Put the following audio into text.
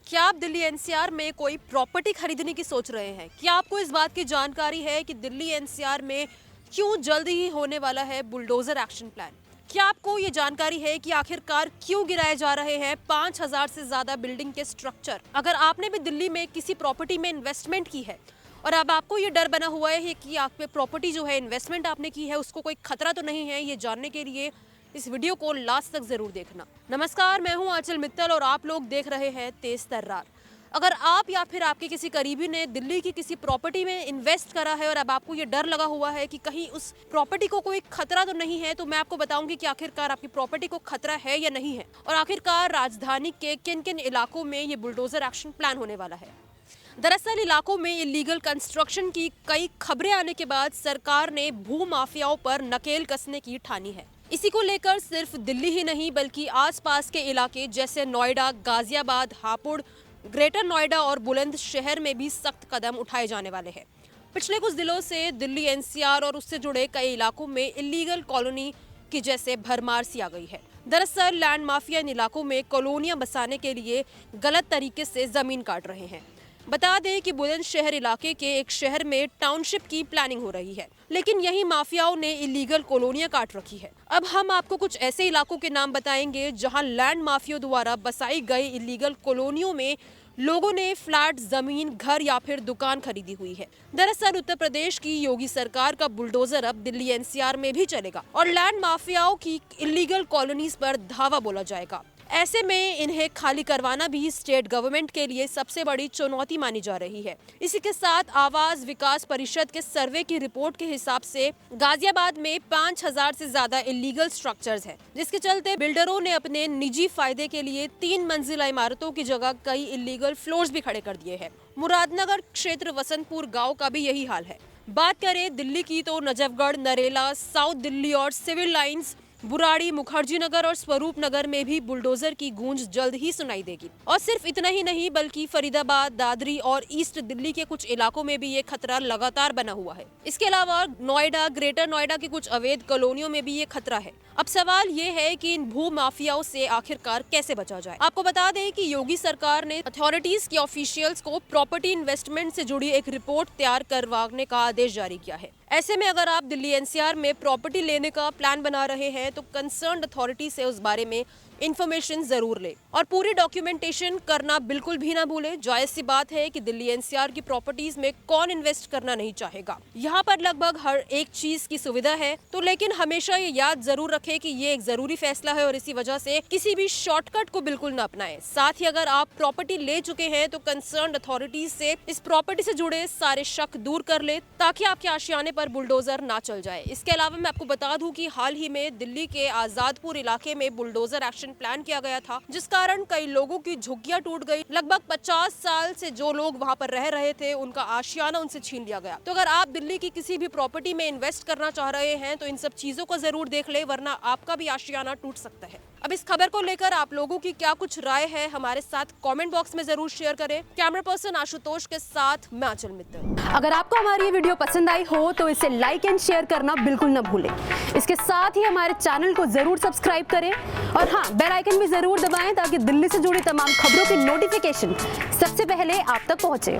क्या आप दिल्ली एनसीआर में कोई प्रॉपर्टी खरीदने की सोच रहे हैं? क्या आपको इस बात की जानकारी है कि दिल्ली एनसीआर में क्यों जल्द ही होने वाला है बुलडोजर एक्शन प्लान? क्या आपको ये जानकारी है कि आखिरकार क्यों गिराए जा रहे हैं 5000 से ज्यादा बिल्डिंग के स्ट्रक्चर? अगर आपने भी दिल्ली में किसी प्रॉपर्टी में इन्वेस्टमेंट की है और अब आपको ये डर बना हुआ है कि आप पे प्रॉपर्टी जो है इन्वेस्टमेंट आपने की है उसको कोई खतरा तो नहीं है, ये जानने के लिए इस वीडियो को लास्ट तक जरूर देखना। नमस्कार, मैं हूं आंचल मित्तल और आप लोग देख रहे हैं तेज तर्रार। अगर आप या फिर आपके किसी करीबी ने दिल्ली की किसी प्रॉपर्टी में इन्वेस्ट करा है और अब आपको ये डर लगा हुआ है कि कहीं उस प्रॉपर्टी को कोई खतरा तो नहीं है, तो मैं आपको बताऊंगी कि आखिरकार आपकी प्रॉपर्टी को खतरा है या नहीं है और आखिरकार राजधानी के किन किन इलाकों में ये बुलडोजर एक्शन प्लान होने वाला है। दरअसल इलाकों में इलीगल कंस्ट्रक्शन की कई खबरें आने के बाद सरकार ने भू माफियाओं पर नकेल कसने की ठानी है। इसी को लेकर सिर्फ दिल्ली ही नहीं बल्कि आसपास के इलाके जैसे नोएडा, गाजियाबाद, हापुड़, ग्रेटर नोएडा और बुलंदशहर में भी सख्त कदम उठाए जाने वाले हैं। पिछले कुछ दिनों से दिल्ली एनसीआर और उससे जुड़े कई इलाकों में इलीगल कॉलोनी की जैसे भरमार सी आ गई है। दरअसल लैंड माफिया इन इलाकों में कॉलोनियां बसाने के लिए गलत तरीके से जमीन काट रहे हैं। बता दें कि बुलंदशहर इलाके के एक शहर में टाउनशिप की प्लानिंग हो रही है, लेकिन यही माफियाओं ने इलीगल कॉलोनियां काट रखी है। अब हम आपको कुछ ऐसे इलाकों के नाम बताएंगे जहां लैंड माफियाओं द्वारा बसाई गई इलीगल कॉलोनियों में लोगों ने फ्लैट, जमीन, घर या फिर दुकान खरीदी हुई है। दरअसल उत्तर प्रदेश की योगी सरकार का बुलडोजर अब दिल्ली एनसीआर में भी चलेगा और लैंड माफियाओं की इलीगल कॉलोनीज पर धावा बोला जाएगा। ऐसे में इन्हें खाली करवाना भी स्टेट गवर्नमेंट के लिए सबसे बड़ी चुनौती मानी जा रही है। इसी के साथ आवास विकास परिषद के सर्वे की रिपोर्ट के हिसाब से गाजियाबाद में 5000 से ज्यादा इलीगल स्ट्रक्चर्स हैं, जिसके चलते बिल्डरों ने अपने निजी फायदे के लिए 3 मंजिला इमारतों की जगह कई इलीगल फ्लोर्स भी खड़े कर दिए हैं। मुरादनगर क्षेत्र वसंतपुर गाँव का भी यही हाल है। बात करें दिल्ली की तो नजफगढ़, नरेला, साउथ दिल्ली और सिविल लाइंस, बुराड़ी, मुखर्जी नगर और स्वरूप नगर में भी बुलडोजर की गूंज जल्द ही सुनाई देगी। और सिर्फ इतना ही नहीं बल्कि फरीदाबाद, दादरी और ईस्ट दिल्ली के कुछ इलाकों में भी ये खतरा लगातार बना हुआ है। इसके अलावा नोएडा, ग्रेटर नोएडा की कुछ अवैध कॉलोनियों में भी ये खतरा है। अब सवाल ये है कि इन भू माफियाओं से आखिरकार कैसे बचा जाए। आपको बता दें कि योगी सरकार ने अथॉरिटीज के ऑफिशियल्स को प्रॉपर्टी इन्वेस्टमेंट से जुड़ी एक रिपोर्ट तैयार करवाने का आदेश जारी किया है। ऐसे में अगर आप दिल्ली एनसीआर में प्रॉपर्टी लेने का प्लान बना रहे हैं तो कंसर्न्ड अथॉरिटी से उस बारे में इन्फॉर्मेशन जरूर ले और पूरी डॉक्यूमेंटेशन करना बिल्कुल भी ना भूले। जायज सी बात है कि दिल्ली एनसीआर की प्रॉपर्टीज में कौन इन्वेस्ट करना नहीं चाहेगा। यहाँ पर लगभग हर एक चीज की सुविधा है, तो लेकिन हमेशा ये याद जरूर रखें कि ये एक जरूरी फैसला है और इसी वजह से किसी भी शॉर्टकट को बिल्कुल न अपनाएं। साथ ही अगर आप प्रॉपर्टी ले चुके हैं तो कंसर्न्ड अथॉरिटीज से इस प्रॉपर्टी से जुड़े सारे शक दूर कर ले ताकि आपके आशियाने पर बुलडोजर ना चल जाए। इसके अलावा मैं आपको बता दूं कि हाल ही में दिल्ली के आजादपुर इलाके में बुलडोजर एक्शन प्लान किया गया था, जिस कारण कई लोगों की झुग्गियां टूट गई। लगभग 50 साल से जो लोग वहां पर रह रहे थे उनका आशियाना उनसे छीन लिया गया। तो अगर आप दिल्ली की किसी भी प्रॉपर्टी में इन्वेस्ट करना चाह रहे हैं तो इन सब चीजों को जरूर देख ले, वरना आपका भी आशियाना टूट सकता है। अब इस खबर को लेकर आप लोगों की क्या कुछ राय है हमारे साथ कमेंट बॉक्स में जरूर शेयर करें। कैमरा पर्सन आशुतोष के साथ मैं आंचल मित्तल। अगर आपको हमारी ये वीडियो पसंद आई हो तो इसे लाइक एंड शेयर करना बिल्कुल न भूलें। इसके साथ ही हमारे चैनल को जरूर सब्सक्राइब करें और हाँ, बेल आइकन भी जरूर दबाएं ताकि दिल्ली से जुड़ी तमाम खबरों की नोटिफिकेशन सबसे पहले आप तक पहुंचे।